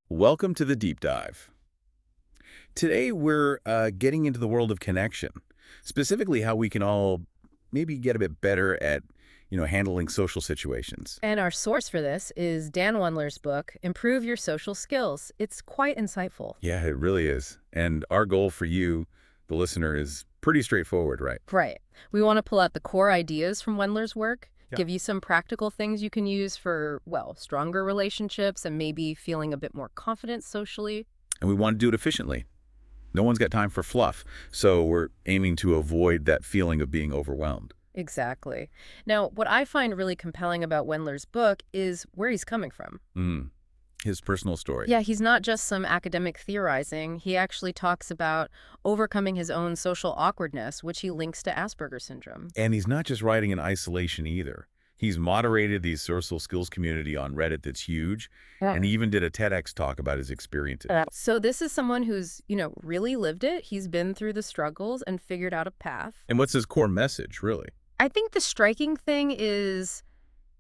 Welcome to the Deep Dive. Today we're getting into the world of connection, specifically how we can all maybe get a bit better at, handling social situations. And our source for this is Dan Wendler's book, Improve Your Social Skills. It's quite insightful. Yeah, it really is. And our goal for you, the listener, is pretty straightforward, right? Right. We want to pull out the core ideas from Wendler's work, Yeah. give you some practical things you can use for, well, stronger relationships and maybe feeling a bit more confident socially. And we want to do it efficiently. No one's got time for fluff, so we're aiming to avoid that feeling of being overwhelmed. Exactly. Now, what I find really compelling about Wendler's book is where he's coming from. His personal story. Yeah, he's not just some academic theorizing. He actually talks about overcoming his own social awkwardness, which he links to Asperger's syndrome. And he's not just writing in isolation either. He's moderated the social skills community on Reddit that's huge, and he even did a TEDx talk about his experiences. So this is someone who's, really lived it. He's been through the struggles and figured out a path. And what's his core message, really? I think the striking thing is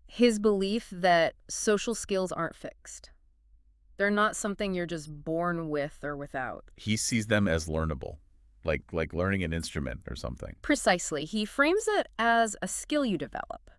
his belief that social skills aren't fixed. They're not something you're just born with or without. He sees them as learnable, like learning an instrument or something. Precisely. He frames it as a skill you develop.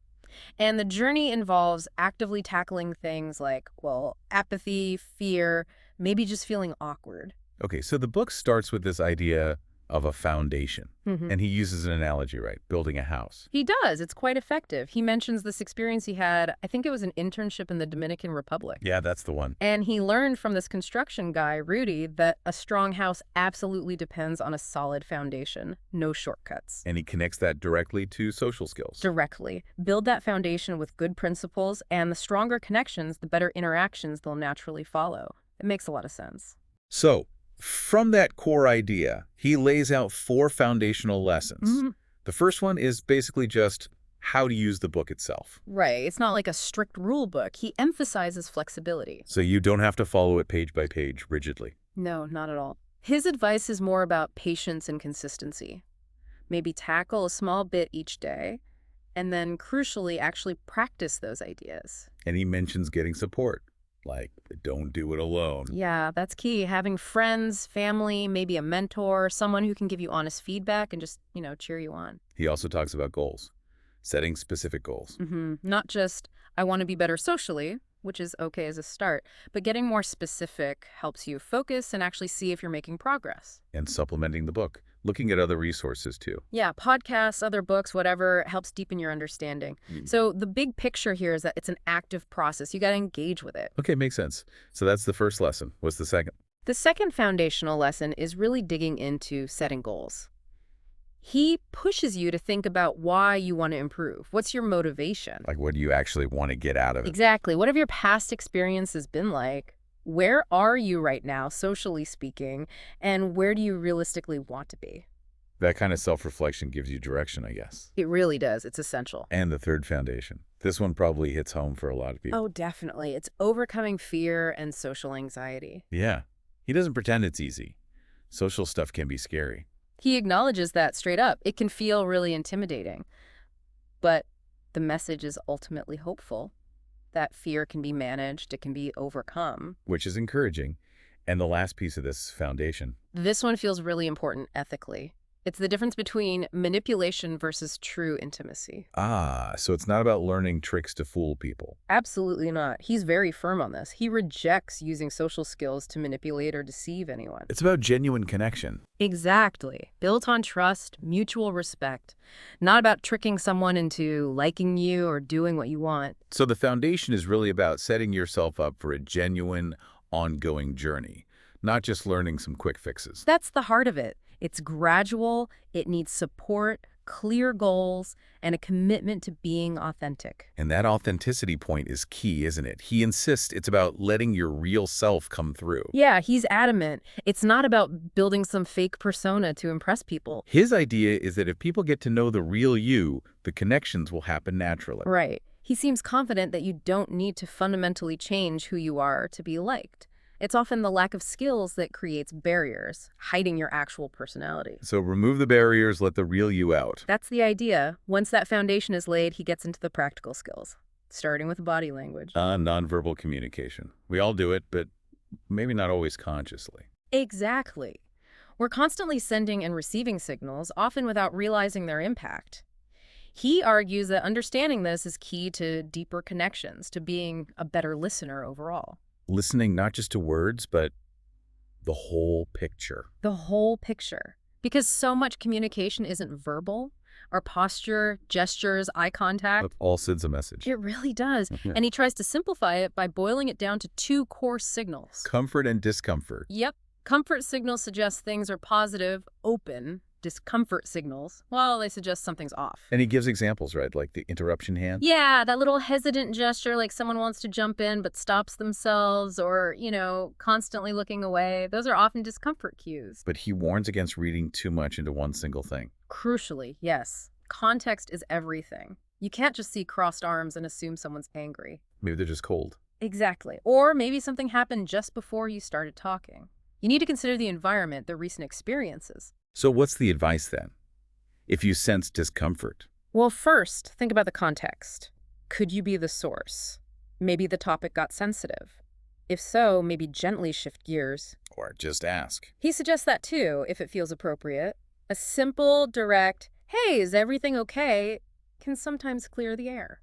And the journey involves actively tackling things like, well, apathy, fear, maybe just feeling awkward. Okay, so the book starts with this idea of a foundation, and he uses an analogy, right? Building a house. He does. It's quite effective. He mentions this experience he had, I think it was an internship in the Dominican Republic. Yeah, that's the one. And he learned from this construction guy, Rudy, that a strong house absolutely depends on a solid foundation. No shortcuts. And he connects that directly to social skills. Directly. Build that foundation with good principles, and the stronger connections, the better interactions they'll naturally follow. It makes a lot of sense. So, from that core idea, he lays out 4 foundational lessons. The first one is basically just how to use the book itself. Right. It's not like a strict rule book. He emphasizes flexibility. So you don't have to follow it page by page rigidly. No, not at all. His advice is more about patience and consistency. Maybe tackle a small bit each day, and then crucially actually practice those ideas. And he mentions getting support, like don't do it alone. Yeah, that's key. Having friends, family, maybe a mentor, someone who can give you honest feedback and just, cheer you on. He also talks about goals, setting specific goals. Not just, I want to be better socially, which is okay as a start, but getting more specific helps you focus and actually see if you're making progress. And supplementing the book, looking at other resources too. Yeah, podcasts, other books, whatever, helps deepen your understanding. So the big picture here is that it's an active process. You got to engage with it. Okay, makes sense. So that's the first lesson. What's the second? The second foundational lesson is really digging into setting goals. He pushes you to think about why you want to improve. What's your motivation? Like, what do you actually want to get out of it? Exactly. What have your past experiences been like? Where are you right now, socially speaking, and where do you realistically want to be? That kind of self-reflection gives you direction, I guess. It really does. It's essential. And the third foundation. This one probably hits home for a lot of people. Oh, definitely. It's overcoming fear and social anxiety. Yeah. He doesn't pretend it's easy. Social stuff can be scary. He acknowledges that straight up. It can feel really intimidating. But the message is ultimately hopeful. That fear can be managed, it can be overcome. Which is encouraging. And the last piece of this foundation. This one feels really important ethically. It's the difference between manipulation versus true intimacy. So it's not about learning tricks to fool people. Absolutely not. He's very firm on this. He rejects using social skills to manipulate or deceive anyone. It's about genuine connection. Exactly. Built on trust, mutual respect. Not about tricking someone into liking you or doing what you want. So the foundation is really about setting yourself up for a genuine, ongoing journey, not just learning some quick fixes. That's the heart of it. It's gradual, it needs support, clear goals, and a commitment to being authentic. And that authenticity point is key, isn't it? He insists it's about letting your real self come through. Yeah, he's adamant. It's not about building some fake persona to impress people. His idea is that if people get to know the real you, the connections will happen naturally. Right. He seems confident that you don't need to fundamentally change who you are to be liked. It's often the lack of skills that creates barriers, hiding your actual personality. So remove the barriers, let the real you out. That's the idea. Once that foundation is laid, he gets into the practical skills, starting with body language. Nonverbal communication. We all do it, but maybe not always consciously. Exactly. We're constantly sending and receiving signals, often without realizing their impact. He argues that understanding this is key to deeper connections, to being a better listener overall. Listening not just to words, but the whole picture. The whole picture. Because so much communication isn't verbal. Our posture, gestures, eye contact. That all sends a message. It really does. Yeah. And he tries to simplify it by boiling it down to two core signals. Comfort and discomfort. Yep. Comfort signals suggest things are positive, open. Discomfort signals, well, they suggest something's off. And he gives examples, right? Like the interruption hand. Yeah, that little hesitant gesture like someone wants to jump in but stops themselves or, constantly looking away. Those are often discomfort cues. But he warns against reading too much into one single thing. Crucially, yes. Context is everything. You can't just see crossed arms and assume someone's angry. Maybe they're just cold. Exactly. Or maybe something happened just before you started talking. You need to consider the environment, the recent experiences. So what's the advice then? If you sense discomfort. Well, first, think about the context. Could you be the source? Maybe the topic got sensitive. If so, maybe gently shift gears. Or just ask. He suggests that too, if it feels appropriate. A simple, direct, hey, is everything okay, can sometimes clear the air.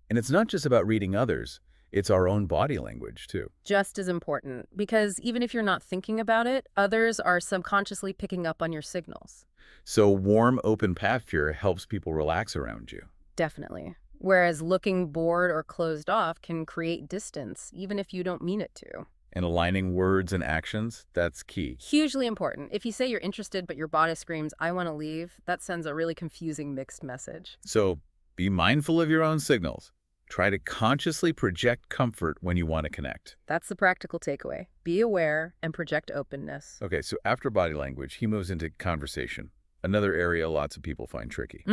And it's not just about reading others. It's our own body language, too. Just as important, because even if you're not thinking about it, others are subconsciously picking up on your signals. So warm, open posture helps people relax around you. Definitely. Whereas looking bored or closed off can create distance, even if you don't mean it to. And aligning words and actions, that's key. Hugely important. If you say you're interested but your body screams, I want to leave, that sends a really confusing mixed message. So be mindful of your own signals. Try to consciously project comfort when you want to connect. That's the practical takeaway. Be aware and project openness. Okay, so after body language, he moves into conversation, another area lots of people find tricky.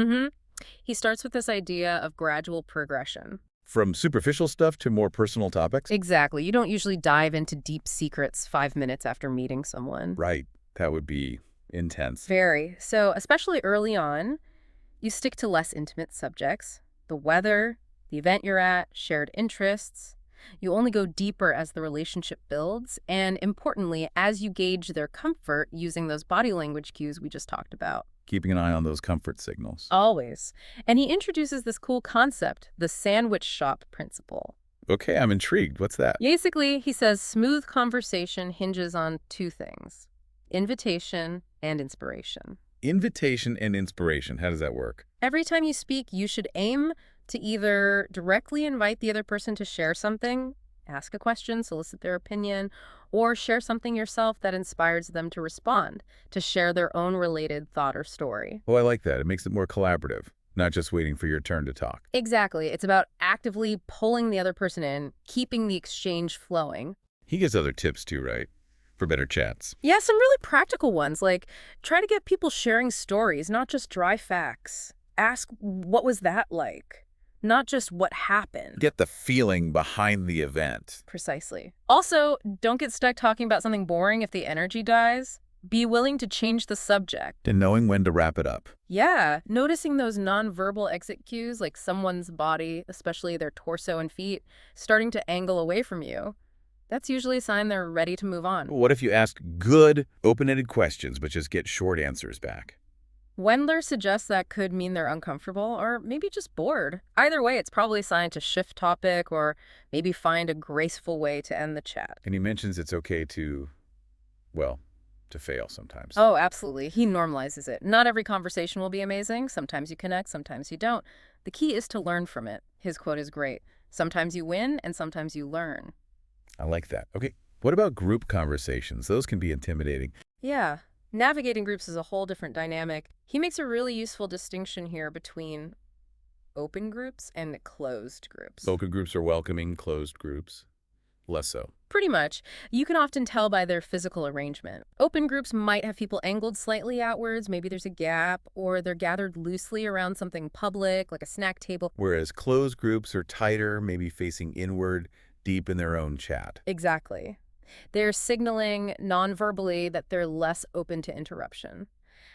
He starts with this idea of gradual progression. From superficial stuff to more personal topics? Exactly. You don't usually dive into deep secrets 5 minutes after meeting someone. Right. That would be intense. Very. So, especially early on, you stick to less intimate subjects. The weather, the event you're at, shared interests. You only go deeper as the relationship builds, and importantly, as you gauge their comfort using those body language cues we just talked about. Keeping an eye on those comfort signals. Always. And he introduces this cool concept, the sandwich shop principle. Okay, I'm intrigued. What's that? Basically, he says smooth conversation hinges on two things: invitation and inspiration. Invitation and inspiration. How does that work? Every time you speak, you should aim to either directly invite the other person to share something, ask a question, solicit their opinion, or share something yourself that inspires them to respond, to share their own related thought or story. Oh, I like that. It makes it more collaborative, not just waiting for your turn to talk. Exactly. It's about actively pulling the other person in, keeping the exchange flowing. He gives other tips too, right? For better chats. Yeah, some really practical ones, like try to get people sharing stories, not just dry facts. Ask, what was that like? Not just what happened. Get the feeling behind the event. Precisely. Also, don't get stuck talking about something boring if the energy dies. Be willing to change the subject. And knowing when to wrap it up. Yeah, noticing those nonverbal exit cues, like someone's body, especially their torso and feet, starting to angle away from you. That's usually a sign they're ready to move on. What if you ask good, open-ended questions, but just get short answers back? Wendler suggests that could mean they're uncomfortable or maybe just bored. Either way, it's probably a sign to shift topic or maybe find a graceful way to end the chat. And he mentions it's okay to, well, to fail sometimes. Oh, absolutely. He normalizes it. Not every conversation will be amazing. Sometimes you connect, sometimes you don't. The key is to learn from it. His quote is great. Sometimes you win and sometimes you learn. I like that. Okay, what about group conversations? Those can be intimidating. Yeah. Navigating groups is a whole different dynamic. He makes a really useful distinction here between open groups and closed groups. Open groups are welcoming, closed groups, less so. Pretty much. You can often tell by their physical arrangement. Open groups might have people angled slightly outwards, maybe there's a gap, or they're gathered loosely around something public, like a snack table. Whereas closed groups are tighter, maybe facing inward, deep in their own chat. Exactly. They're signaling non-verbally that they're less open to interruption.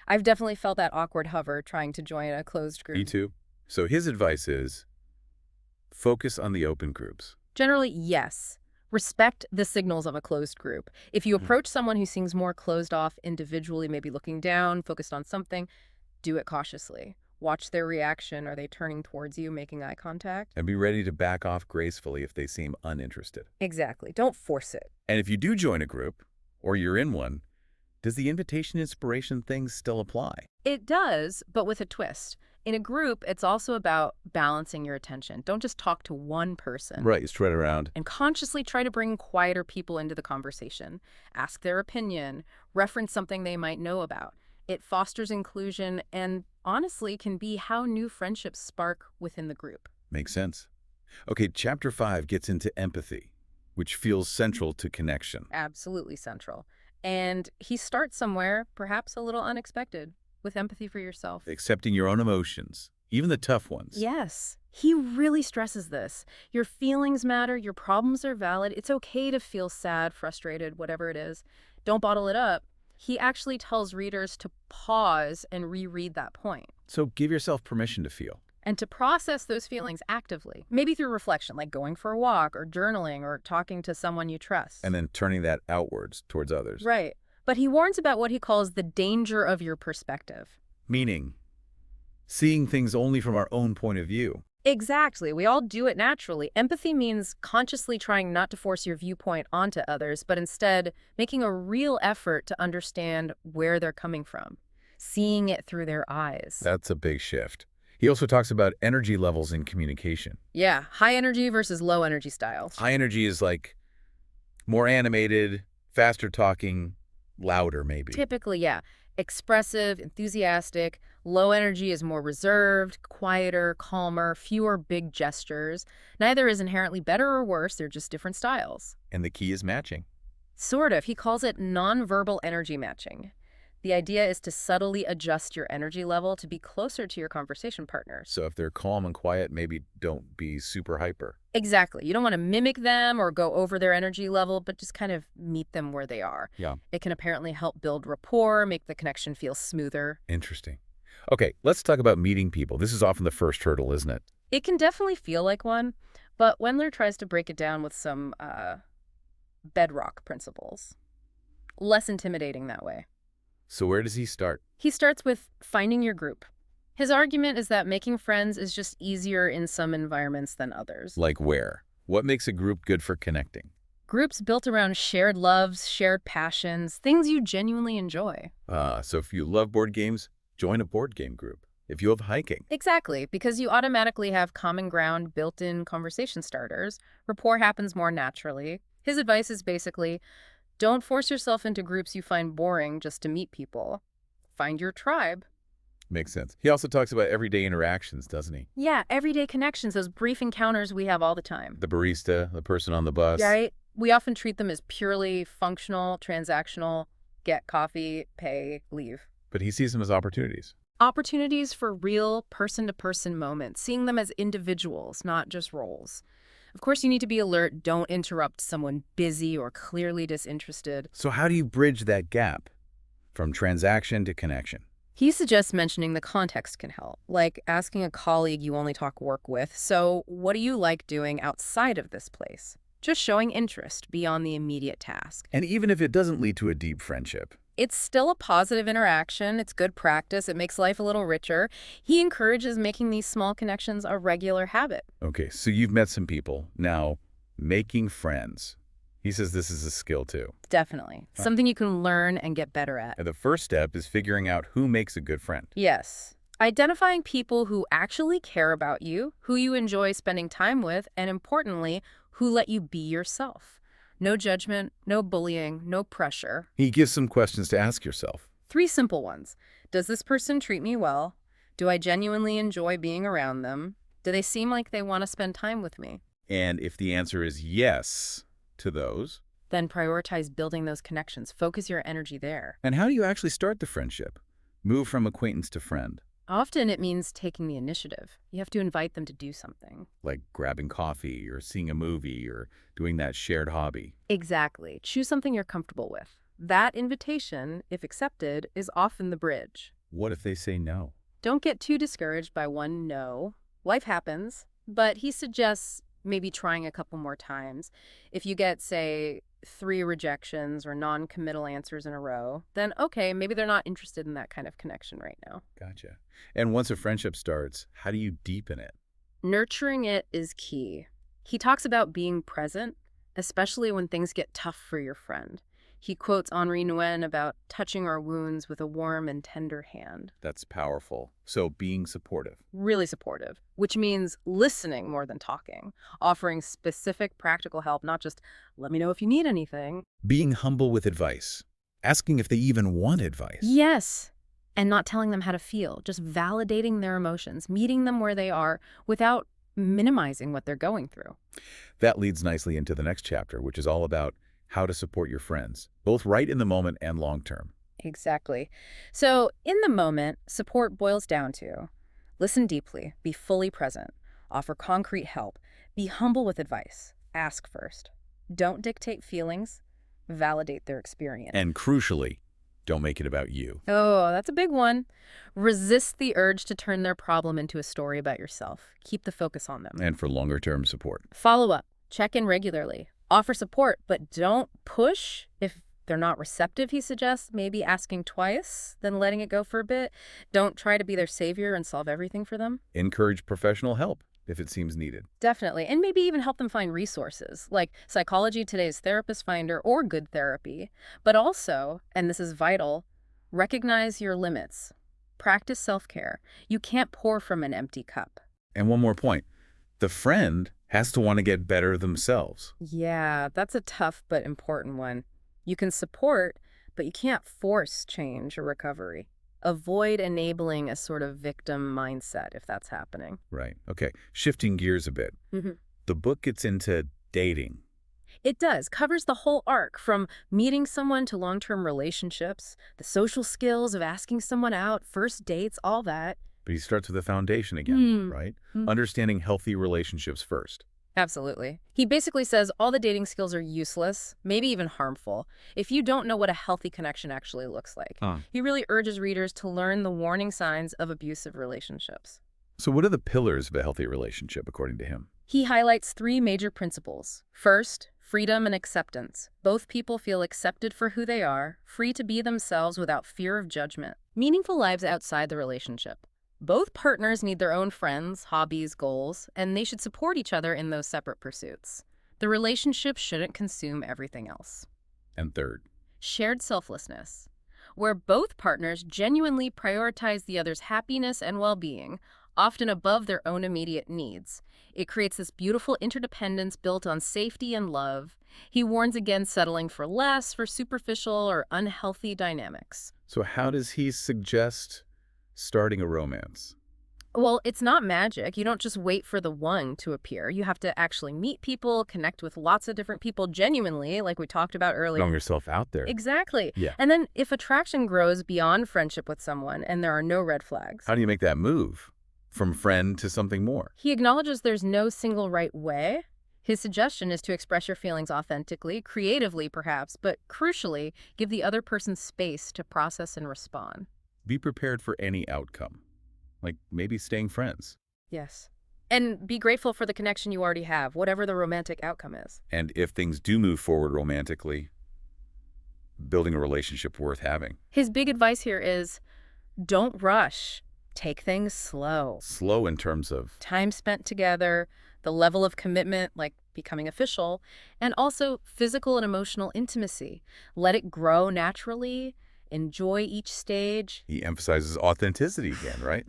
I've definitely felt that awkward hover trying to join a closed group. Me too. So his advice is focus on the open groups. Generally, yes. Respect the signals of a closed group. If you approach someone who seems more closed off individually, maybe looking down, focused on something, do it cautiously. Watch their reaction. Are they turning towards you, making eye contact? And be ready to back off gracefully if they seem uninterested. Exactly. Don't force it. And if you do join a group, or you're in one, does the invitation inspiration thing still apply? It does, but with a twist. In a group, it's also about balancing your attention. Don't just talk to one person. Right, you spread around. And consciously try to bring quieter people into the conversation. Ask their opinion, reference something they might know about. It fosters inclusion and honestly can be how new friendships spark within the group. Makes sense. Okay, chapter 5 gets into empathy, which feels central to connection. Absolutely central. And he starts somewhere, perhaps a little unexpected, with empathy for yourself. Accepting your own emotions, even the tough ones. Yes, he really stresses this. Your feelings matter, your problems are valid. It's okay to feel sad, frustrated, whatever it is. Don't bottle it up. He actually tells readers to pause and reread that point. So give yourself permission to feel. And to process those feelings actively, maybe through reflection, like going for a walk or journaling or talking to someone you trust. And then turning that outwards towards others. Right. But he warns about what he calls the danger of your perspective. Meaning, seeing things only from our own point of view. Exactly. We all do it naturally. Empathy means consciously trying not to force your viewpoint onto others, but instead making a real effort to understand where they're coming from, seeing it through their eyes. That's a big shift. He also talks about energy levels in communication. Yeah, high energy versus low energy styles. High energy is like more animated, faster talking, louder maybe. Typically, yeah. Expressive, enthusiastic. Low energy is more reserved, quieter, calmer, fewer big gestures. Neither is inherently better or worse, they're just different styles. And the key is matching. Sort of. He calls it nonverbal energy matching. The idea is to subtly adjust your energy level to be closer to your conversation partners. So if they're calm and quiet, maybe don't be super hyper. Exactly. You don't want to mimic them or go over their energy level, but just kind of meet them where they are. Yeah. It can apparently help build rapport, make the connection feel smoother. Interesting. Okay, let's talk about meeting people. This is often the first hurdle, isn't it? It can definitely feel like one, but Wendler tries to break it down with some bedrock principles. Less intimidating that way. So where does he start? He starts with finding your group. His argument is that making friends is just easier in some environments than others. Like where? What makes a group good for connecting? Groups built around shared loves, shared passions, things you genuinely enjoy. So if you love board games, join a board game group. If you love hiking. Exactly, because you automatically have common ground, built-in conversation starters. Rapport happens more naturally. His advice is basically, don't force yourself into groups you find boring just to meet people. Find your tribe. Makes sense. He also talks about everyday interactions, doesn't he? Yeah, everyday connections, those brief encounters we have all the time. The barista, the person on the bus. Right? We often treat them as purely functional, transactional, get coffee, pay, leave. But he sees them as opportunities. Opportunities for real person-to-person moments, seeing them as individuals, not just roles. Of course, you need to be alert. Don't interrupt someone busy or clearly disinterested. So how do you bridge that gap from transaction to connection? He suggests mentioning the context can help, like asking a colleague you only talk work with, so what do you like doing outside of this place? Just showing interest beyond the immediate task. And even if it doesn't lead to a deep friendship. It's still a positive interaction. It's good practice. It makes life a little richer. He encourages making these small connections a regular habit. Okay, so you've met some people. Now, making friends. He says this is a skill too. Definitely. Something you can learn and get better at. And the first step is figuring out who makes a good friend. Yes. Identifying people who actually care about you, who you enjoy spending time with, and importantly, who let you be yourself. No judgment, no bullying, no pressure. He gives some questions to ask yourself. 3 simple ones. Does this person treat me well? Do I genuinely enjoy being around them? Do they seem like they want to spend time with me? And if the answer is yes to those, then prioritize building those connections. Focus your energy there. And how do you actually start the friendship? Move from acquaintance to friend. Often it means taking the initiative. You have to invite them to do something. Like grabbing coffee or seeing a movie or doing that shared hobby. Exactly. Choose something you're comfortable with. That invitation, if accepted, is often the bridge. What if they say no? Don't get too discouraged by one no. Life happens, but he suggests maybe trying a couple more times. If you get, say, 3 rejections or non-committal answers in a row, then okay, maybe they're not interested in that kind of connection right now. Gotcha. And once a friendship starts, how do you deepen it? Nurturing it is key. He talks about being present, especially when things get tough for your friend. He quotes Henri Nouwen about touching our wounds with a warm and tender hand. That's powerful. So being supportive. Really supportive, which means listening more than talking, offering specific practical help, not just let me know if you need anything. Being humble with advice. Asking if they even want advice. Yes. And not telling them how to feel, just validating their emotions, meeting them where they are without minimizing what they're going through. That leads nicely into the next chapter, which is all about how to support your friends, both right in the moment and long term. Exactly. So in the moment, support boils down to listen deeply, be fully present, offer concrete help, be humble with advice, ask first. Don't dictate feelings, validate their experience. And crucially, don't make it about you. Oh, that's a big one. Resist the urge to turn their problem into a story about yourself. Keep the focus on them. And for longer term support. Follow up. Check in regularly. Offer support, but don't push. If they're not receptive, he suggests, maybe asking twice, then letting it go for a bit. Don't try to be their savior and solve everything for them. Encourage professional help if it seems needed. Definitely. And maybe even help them find resources like Psychology Today's Therapist Finder or Good Therapy. But also, and this is vital, recognize your limits. Practice self-care. You can't pour from an empty cup. And one more point. The friend has to want to get better themselves. Yeah, that's a tough but important one. You can support, but you can't force change or recovery. Avoid enabling a sort of victim mindset if that's happening. Right. Okay. Shifting gears a bit. The book gets into dating. It does. Covers the whole arc from meeting someone to long-term relationships, the social skills of asking someone out, first dates, all that. But he starts with the foundation again, right? Understanding healthy relationships first. Absolutely. He basically says all the dating skills are useless, maybe even harmful, if you don't know what a healthy connection actually looks like. He really urges readers to learn the warning signs of abusive relationships. So what are the pillars of a healthy relationship, according to him? He highlights 3 major principles. First, freedom and acceptance. Both people feel accepted for who they are, free to be themselves without fear of judgment. Meaningful lives outside the relationship. Both partners need their own friends, hobbies, goals, and they should support each other in those separate pursuits. The relationship shouldn't consume everything else. And third, shared selflessness, where both partners genuinely prioritize the other's happiness and well-being, often above their own immediate needs. It creates this beautiful interdependence built on safety and love. He warns against settling for less, for superficial or unhealthy dynamics. So how does he suggest starting a romance? Well, it's not magic. You don't just wait for the one to appear. You have to actually meet people, connect with lots of different people genuinely, like we talked about earlier. Throwing yourself out there. Exactly. Yeah. And then if attraction grows beyond friendship with someone and there are no red flags. How do you make that move from friend to something more? He acknowledges there's no single right way. His suggestion is to express your feelings authentically, creatively perhaps, but crucially, give the other person space to process and respond. Be prepared for any outcome, like maybe staying friends. Yes. And be grateful for the connection you already have, whatever the romantic outcome is. And if things do move forward romantically, building a relationship worth having. His big advice here is don't rush. Take things slow. Slow in terms of time spent together, the level of commitment, like becoming official, and also physical and emotional intimacy. Let it grow naturally. Enjoy each stage. He emphasizes authenticity again, right?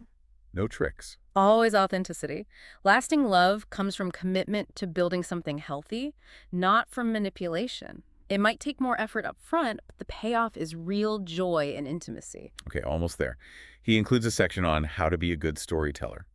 No tricks. Always authenticity. Lasting love comes from commitment to building something healthy, not from manipulation. It might take more effort up front, but the payoff is real joy and intimacy. Okay, almost there. He includes a section on how to be a good storyteller.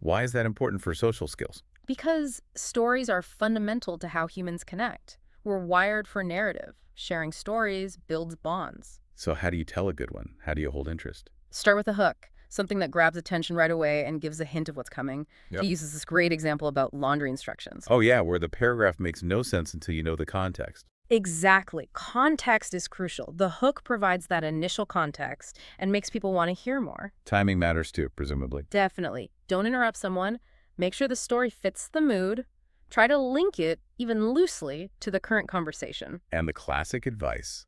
Why is that important for social skills? Because stories are fundamental to how humans connect. We're wired for narrative. Sharing stories builds bonds. So how do you tell a good one? How do you hold interest? Start with a hook, something that grabs attention right away and gives a hint of what's coming. Yep. He uses this great example about laundry instructions. Oh yeah, where the paragraph makes no sense until you know the context. Exactly. Context is crucial. The hook provides that initial context and makes people want to hear more. Timing matters too, presumably. Definitely. Don't interrupt someone. Make sure the story fits the mood. Try to link it, even loosely, to the current conversation. And the classic advice,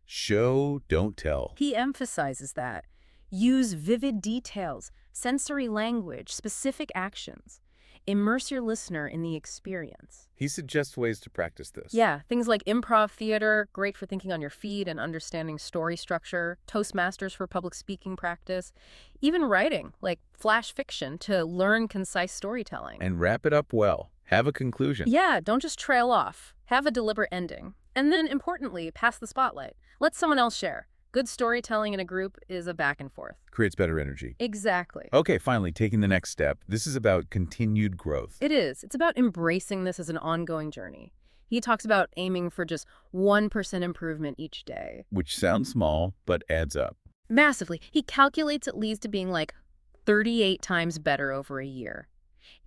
show, don't tell. He emphasizes that. Use vivid details, sensory language, specific actions. Immerse your listener in the experience. He suggests ways to practice this. Yeah, things like improv theater, great for thinking on your feet and understanding story structure, Toastmasters for public speaking practice, even writing, like flash fiction to learn concise storytelling. And wrap it up well. Have a conclusion. Yeah, don't just trail off. Have a deliberate ending. And then, importantly, pass the spotlight. Let someone else share. Good storytelling in a group is a back and forth. Creates better energy. Exactly. Okay, finally, taking the next step. This is about continued growth. It is. It's about embracing this as an ongoing journey. He talks about aiming for just 1% improvement each day. Which sounds small, but adds up. Massively. He calculates it leads to being like 38 times better over a year.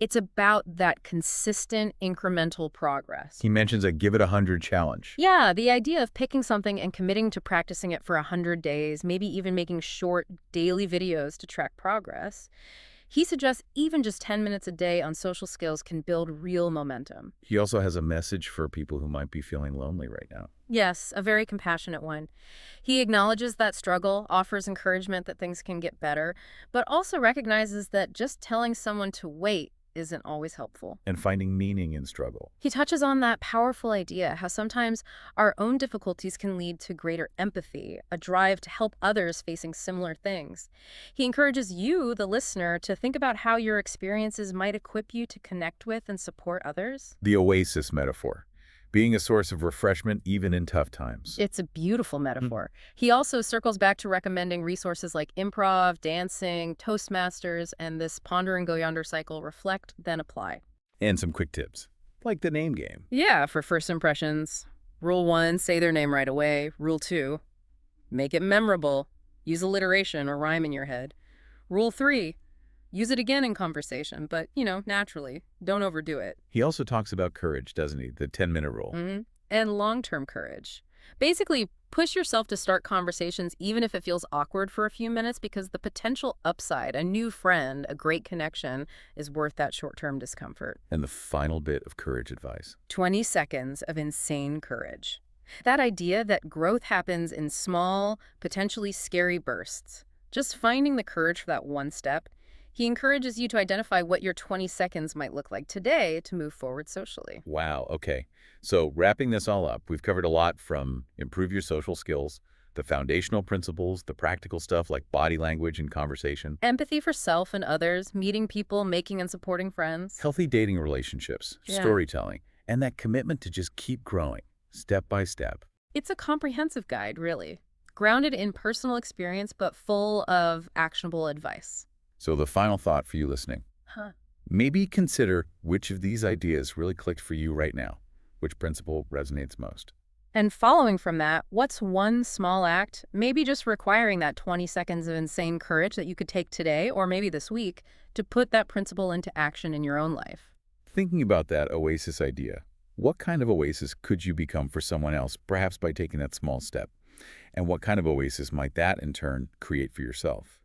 It's about that consistent incremental progress. He mentions a give it 100 challenge. Yeah, the idea of picking something and committing to practicing it for 100 days, maybe even making short daily videos to track progress. He suggests even just 10 minutes a day on social skills can build real momentum. He also has a message for people who might be feeling lonely right now. Yes, a very compassionate one. He acknowledges that struggle, offers encouragement that things can get better, but also recognizes that just telling someone to wait isn't always helpful. And finding meaning in struggle. He touches on that powerful idea, how sometimes our own difficulties can lead to greater empathy, a drive to help others facing similar things. He encourages you, the listener, to think about how your experiences might equip you to connect with and support others. The oasis metaphor. Being a source of refreshment even in tough times. It's a beautiful metaphor. He also circles back to recommending resources like improv, dancing, Toastmasters, and this ponder and go yonder cycle, reflect, then apply. And some quick tips, like the name game. Yeah, for first impressions. Rule 1, say their name right away. Rule 2, make it memorable. Use alliteration or rhyme in your head. Rule 3, use it again in conversation, but, naturally. Don't overdo it. He also talks about courage, doesn't he? The 10-minute rule. And long-term courage. Basically, push yourself to start conversations even if it feels awkward for a few minutes, because the potential upside, a new friend, a great connection, is worth that short-term discomfort. And the final bit of courage advice. 20 seconds of insane courage. That idea that growth happens in small, potentially scary bursts. Just finding the courage for that one step. He encourages you to identify what your 20 seconds might look like today to move forward socially. Wow, okay. So wrapping this all up, we've covered a lot from improve your social skills, the foundational principles, the practical stuff like body language and conversation, Empathy for self and others, meeting people, making and supporting friends. healthy dating relationships, Yeah. storytelling, and that commitment to just keep growing, step by step. It's a comprehensive guide, really. Grounded in personal experience, but full of actionable advice. So the final thought for you listening, maybe consider which of these ideas really clicked for you right now, which principle resonates most. And following from that, what's one small act, maybe just requiring that 20 seconds of insane courage that you could take today or maybe this week to put that principle into action in your own life? Thinking about that oasis idea, what kind of oasis could you become for someone else, perhaps by taking that small step? And what kind of oasis might that, in turn, create for yourself?